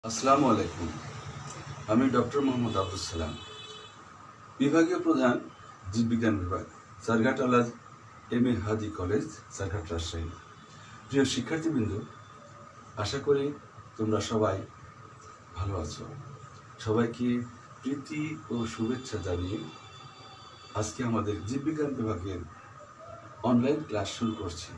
আসসালামু আলাইকুম। আমি ডক্টর মোহাম্মদ আব্দুল সালাম, বিভাগীয় প্রধান, জীববিজ্ঞান বিভাগ, Charghat আলাজ M A Hadi college, Charghat, Rajshahi. প্রিয় শিক্ষার্থীবৃন্দ, আশা করি তোমরা সবাই ভালো আছো। সবাইকে প্রীতি ও শুভেচ্ছা জানিয়ে আজকে আমাদের জীববিজ্ঞান বিভাগের অনলাইন ক্লাস শুরু করছি।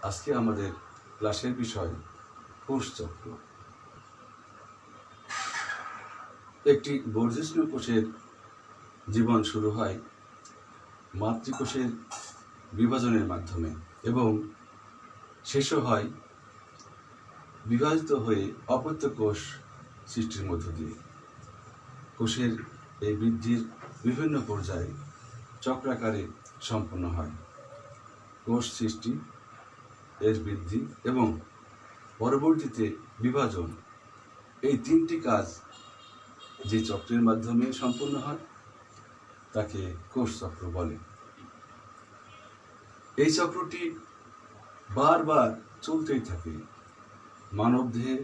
আজকে আমাদের ক্লাসের বিষয় কোষচক্র। একটি বর্ধিষ্ণু কোষের জীবন শুরু হয় মাতৃকোষের বিভাজনের মাধ্যমে এবং শেষও হয় বিভাজিত হয়ে অপত্য কোষ সৃষ্টির মধ্য দিয়ে। কোষের এই বৃদ্ধির বিভিন্ন পর্যায়ে চক্রাকারে সম্পন্ন হয়। কোষ সৃষ্টি, এর বৃদ্ধি এবং পরবর্তীতে বিভাজন, এই তিনটি কাজ যে চক্রের মাধ্যমে সম্পন্ন হয় তাকে কোষচক্র বলে। এই চক্রটি বারবার চলতেই থাকে। মানবদেহে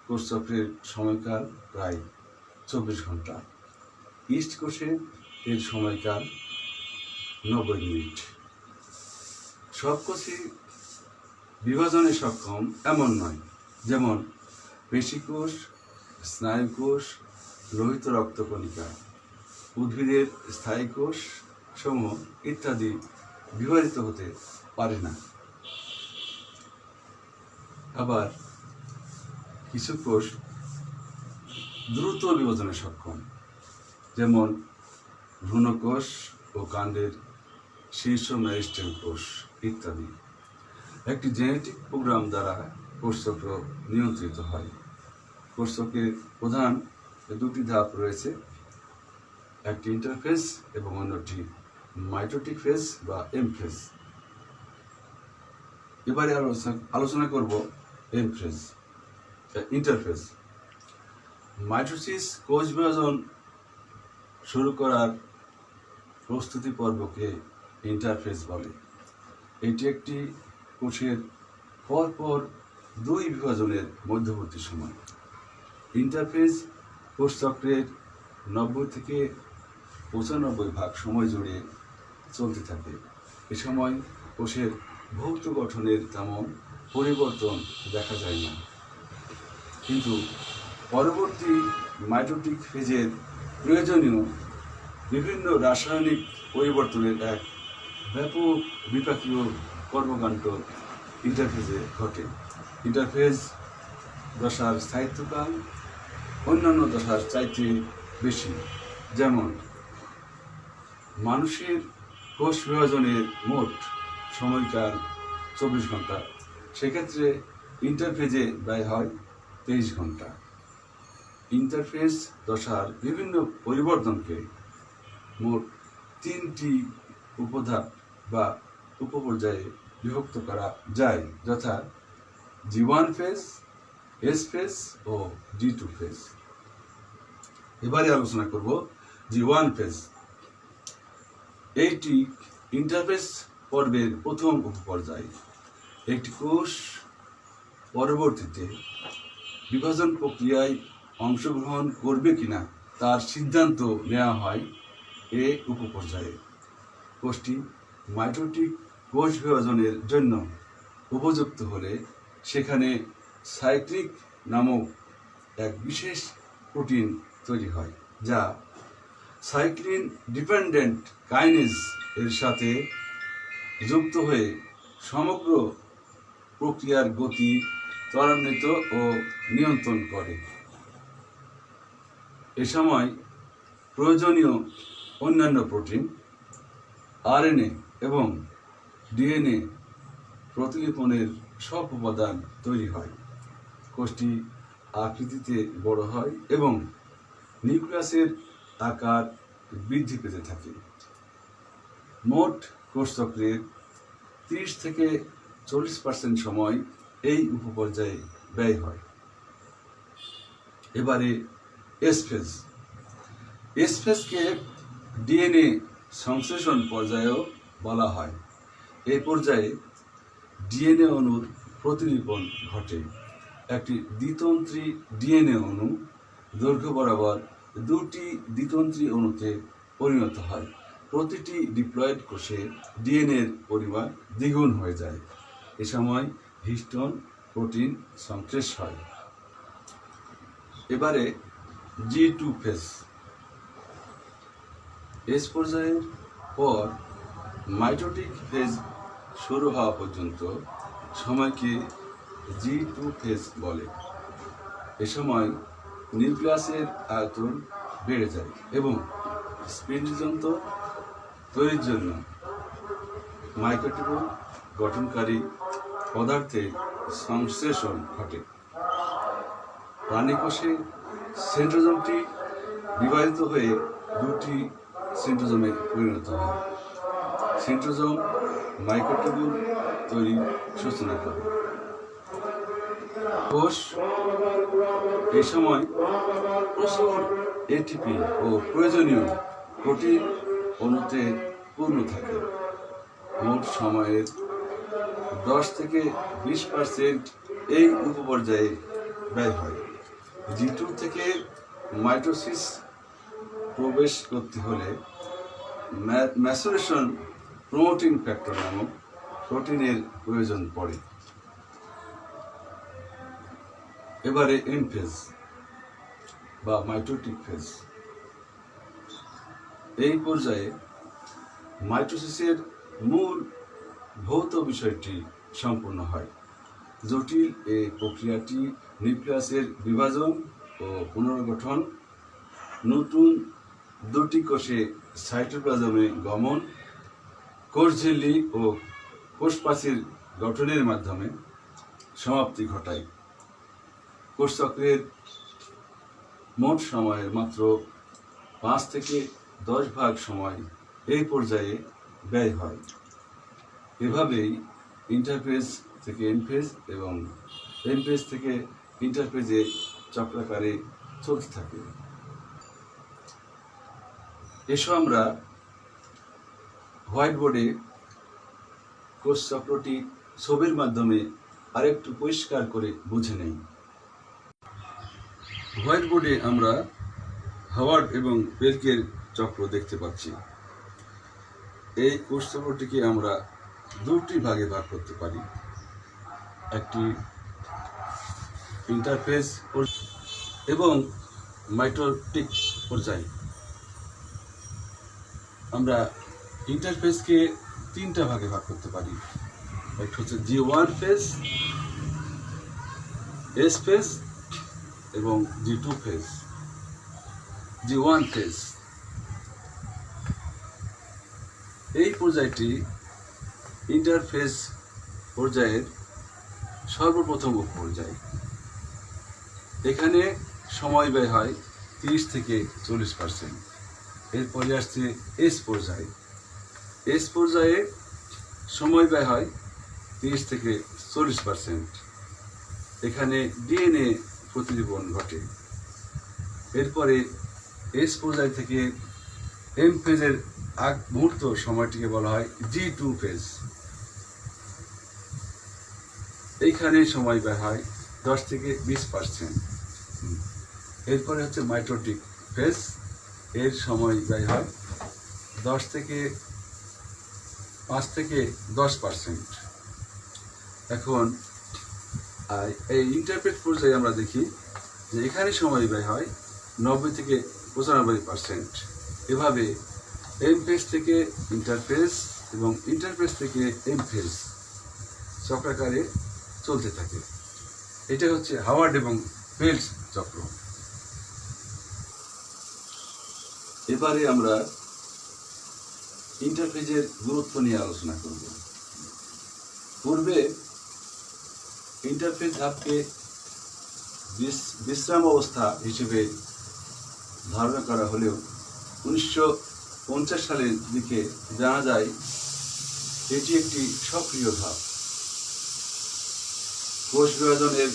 কোষচক্রের সময়কাল প্রায় 24 ঘন্টা। ইষ্ট কোষে এর সময়কাল 90 মিনিট। সব কোষই বিভাজনে সক্ষম এমন নয়, যেমন পেশিকোষ, স্নায়ুকোষ, লোহিত রক্তকণিকা, উদ্ভিদের স্থায়ী কোষ সমূহ ইত্যাদি বিভাজিত হতে পারে না। আবার কিছু কোষ দ্রুত বিভাজনে সক্ষম, যেমন ভ্রূণকোষ ও কাণ্ডের শীর্ষ মেরিস্টেম কোষ ইত্যাদি। একটি জেনেটিক প্রোগ্রাম দ্বারা কোষচক্র নিয়ন্ত্রিত হয়। কোষচক্রের প্রধান দুটি ধাপ রয়েছে, একটি ইন্টারফেজ এবং অন্যটি মাইটোটিক ফেজ বা এম ফেজ। এবারে আলোচনা করব এম ফেজ, ইন্টারফেজ। মাইটোসিস কোষ বিভাজন শুরু করার প্রস্তুতি পর্বকে ইন্টারফেজ বলে। এটি একটি কোষের পরপর দুই বিভাজনের মধ্যবর্তী সময়। ইন্টারফেজ কোষচক্রের 90 থেকে 95% সময় জুড়ে চলতে থাকে। এ সময় কোষের ভৌত গঠনের তেমন পরিবর্তন দেখা যায় না, কিন্তু পরবর্তী মাইটোটিক ফেজের প্রয়োজনীয় বিভিন্ন রাসায়নিক পরিবর্তনের এক ব্যাপক বিপাকীয় কর্মকাণ্ড ইন্টারফেজে ঘটে। ইন্টারফেজ দশার স্থায়িত্বকাল অন্যান্য দশার চাইতে বেশি। যেমন মানুষের কোষ বিভাজনের মোট সময়কাল 24 ঘন্টা, সেক্ষেত্রে ইন্টারফেজে ব্যয় হয় 23 ঘন্টা। ইন্টারফেজ দশার বিভিন্ন পরিবর্তনকে মোট 3টি উপধাপ বা উপপর্যায়ে বিভক্ত করা যায়, যথা G1 ফেজ, এস ফেজ ও G2 ফেজ। এবারে আলোচনা করব G1 ফেজ। এইটি ইন্টারফেজ পর্বের প্রথম উপপর্যায়। একটি কোষ পরবর্তীতে বিভাজন প্রক্রিয়ায় অংশগ্রহণ করবে কিনা তার সিদ্ধান্ত নেওয়া হয় এ উপপর্যায়ে। কোষটি মাইটোটিক কোষ বিভাজনের জন্য উপযুক্ত হলে সেখানে সাইক্লিক নামক এক বিশেষ প্রোটিন তৈরি হয়, যা সাইক্লিন ডিপেন্ডেন্ট কাইনেজ এর সাথে যুক্ত হয়ে সমগ্র প্রক্রিয়ার গতি ত্বরান্বিত ও নিয়ন্ত্রণ করে। এ সময় প্রয়োজনীয় অন্যান্য প্রোটিন, আরএনএ এবং ডিএনএ প্রতিলিপনের সব উপাদান তৈরি হয়। কোষটি আকৃতিতে বড় হয় এবং নিউক্লিয়াসের আকার বৃদ্ধি পেতে থাকে। মোট কোষচক্রের 30 থেকে 40% সময় এই উপপর্যায়ে ব্যয় হয়। এবারে এস ফেজ। এস ফেজকে ডিএনএ সংশ্লেষণ পর্যায়েও বলা হয়। এই পর্যায়ে ডিএনএ অণুর প্রতিলিপন ঘটে একটি দ্বিতন্ত্রী ডিএনএ অণু দৈর্ঘ্য বরাবর দুটি দ্বিতন্ত্রী অণুতে পরিণত হয়। প্রতিটি ডিপ্লয়েড কোষে ডিএনএর পরিমাণ দ্বিগুণ হয়ে যায়। এ সময় হিস্টোন প্রোটিন সংশ্লেষ হয়। এবারে G2 ফেজ। এস পর্যায়ের পর মাইটোটিক ফেজ শুরু হওয়া পর্যন্ত সময়কে G2 ফেজ বলে। এ সময় নিউক্লিয়াসের আয়তন বেড়ে যায় এবং স্পিন্ডযন্ত্র তৈরির জন্য মাইক্রোটিউবুল গঠনকারী পদার্থের সংশ্লেষণ ঘটে। প্রাণীকোষে সেন্ট্রোজোমটি বিভাজিত হয়ে দুটি সেন্ট্রোজোমে পরিণত হয়। সেন্ট্রোজোম মাইক্রোটিউবুল তৈরির সূচনা করে। কোষ এই সময় প্রচুর এটিপি ও প্রয়োজনীয় প্রোটিন অণুতে পূর্ণ থাকে। মোট সময়ের 10 থেকে 20% এই উপপর্যায়ে ব্যয় হয়। G2 থেকে মাইটোসিস প্রবেশ করতে হলে ম্যাচুরেশন প্রোমোটিং ফ্যাক্টর নামক প্রোটিনের প্রয়োজন পড়ে। এবারে এম ফেজ বা মাইটোটিক ফেজ। এই পর্যায়ে মাইটোসিসের মূল ভৌত বিষয়টি সম্পূর্ণ হয়। জটিল এই প্রক্রিয়াটি নিউক্লিয়াসের বিভাজন ও পুনর্গঠন, নতুন দুটি কোষে সাইটোপ্লাজমে গমন, কোষঝিল্লি ও কোষপ্রাচীর গঠনের মাধ্যমে সমাপ্তি ঘটায়। কোষচক্রের মোট সময়ের মাত্র 5 থেকে 10 ভাগ সময় এই পর্যায়ে ব্যয় হয়। এভাবেই ইন্টারফেজ থেকে এনফেজ এবং এনফেজ থেকে ইন্টারফেজে চক্রাকারে চলতে থাকে। এসো আমরা হোয়াইট বোর্ডে কোষচক্রটি ছবির মাধ্যমে আরেকটু পরিষ্কার করে বুঝে নেই। হোয়াইট বোর্ডে আমরা হাওয়ার্ড এবং বেলকের চক্র দেখতে পাচ্ছি। এই কোষচক্রটিকে আমরা দুটি ভাগে ভাগ করতে পারি। একটি ইন্টারফেজ এবং মাইটোটিক পর্যায়। আমরা ইন্টারফেজকে 3টা ভাগে ভাগ করতে পারি। একটা হচ্ছে G1 ফেজ, এস ফেজ এবং G2 ফেজ। G1 ফেজ এই পর্যায়টি ইন্টারফেজ পর্যায়ের সর্বপ্রথম পর্যায়। এখানে সময় ব্যয় হয় 30 থেকে 40%। এরপরে আসছে এস পর্যায়ে। এস পর্যায়ে সময় ব্যয় হয় 30 থেকে 40%। এখানে ডিএনএ প্রতিলিপন ঘটে। এরপরে এস পর্যায় থেকে এম ফেজের আগ মুহূর্ত সময়টিকে বলা হয় G2 ফেজ। এইখানে সময় ব্যয় হয় 10 থেকে 20%। এরপরে হচ্ছে মাইটোটিক ফেজ। এর সময় ব্যয় হয় 5 থেকে 10%। এখন এই ইন্টারফেজ পর্যায়ে আমরা দেখি যে এখানে সময় ব্যয় হয় 90 থেকে 95%। এভাবে এম ফেজ থেকে ইন্টারফেজ এবং ইন্টারফেজ থেকে এম ফেজ চক্রাকারে চলতে থাকে। এটা হচ্ছে হাওয়ার্ড এবং বেলস চক্র। এবারে আমরা ইন্টারফেজের গুরুত্ব নিয়ে আলোচনা করব। পূর্বে ইন্টারফেজ ধাপকে বিশ্রাম অবস্থা হিসেবে ধারণা করা হলেও 1950 সালের দিকে জানা যায় এটি একটি সক্রিয় ধাপ। কোষ বিভাজনের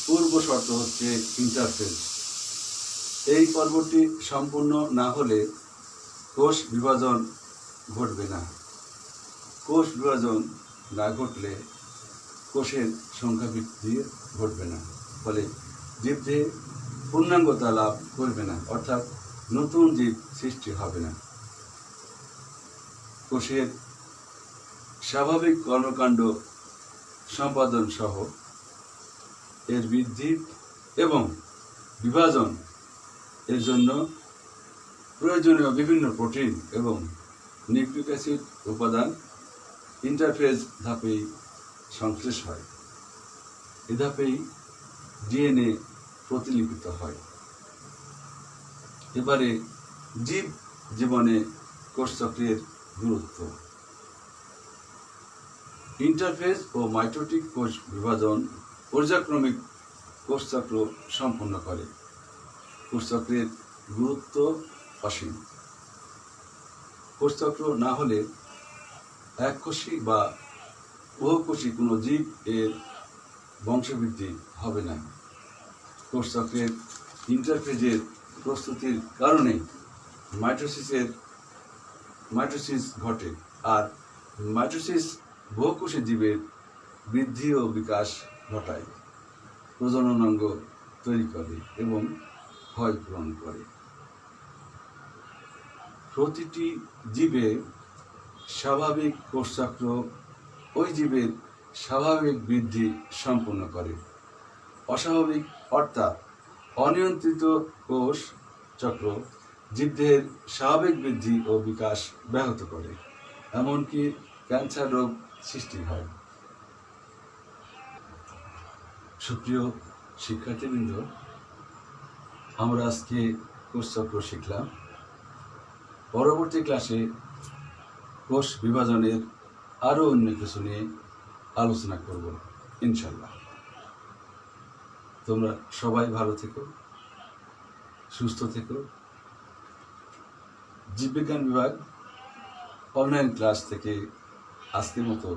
পূর্ব শর্ত হচ্ছে ইন্টারফেজ। এই পর্বটি সম্পূর্ণ না হলে কোষ বিভাজন ঘটবে না। কোষ বিভাজন না ঘটলে কোষের সংখ্যা বৃদ্ধি ঘটবে না। ফলে জীবদেহে পূর্ণাঙ্গতা লাভ করবে না, অর্থাৎ নতুন জীব সৃষ্টি হবে না। কোষের স্বাভাবিক কর্মকাণ্ড সম্পাদন সহ এর বৃদ্ধি এবং বিভাজন এর জন্য প্রয়োজনীয় বিভিন্ন প্রোটিন এবং নিউক্লিক অ্যাসিড উপাদান ইন্টারফেজ ধাপেই সংশ্লেষ হয়। এ ধাপেই ডিএনএ প্রতিলিপিত হয়। এবারে জীবনে কোষচক্রের গুরুত্ব। ইন্টারফেজ ও মাইটোটিক কোষ বিভাজন পর্যায়ক্রমিক কোষচক্র সম্পন্ন করে। কোষচক্রের গুরুত্ব অসীম। কোষচক্র না হলে এককোষী বা বহুকোষী কোনো জীব এর বংশবৃদ্ধি হবে না। কোষচক্রের ইন্টারফেজের প্রস্তুতির কারণে মাইটোসিস ঘটে, আর মাইটোসিস বহুকোষী জীবের বৃদ্ধি ও বিকাশ ঘটায়, প্রজননাঙ্গ তৈরি করে এবং ক্ষয় পূরণ করে। প্রতিটি জীবে স্বাভাবিক কোষচক্র ওই জীবের স্বাভাবিক বৃদ্ধি সম্পন্ন করে। অস্বাভাবিক অর্থাৎ অনিয়ন্ত্রিত কোষ চক্র জীবদেহের স্বাভাবিক বৃদ্ধি ও বিকাশ ব্যাহত করে, এমনকি ক্যান্সার রোগ সৃষ্টি হয়। সুপ্রিয় শিক্ষার্থীবৃন্দ, আমরা আজকে কোষচক্র শিখলাম। পরবর্তী ক্লাসে কোষ বিভাজনের আরও অন্য কিছু নিয়ে আলোচনা করব ইনশাল্লাহ। তোমরা সবাই ভালো থেকো, সুস্থ থেকো। জীববিজ্ঞান বিভাগ অনলাইন ক্লাস থেকে আজকের মতো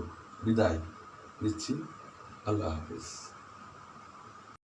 বিদায় নিচ্ছি। আল্লাহ হাফেজ।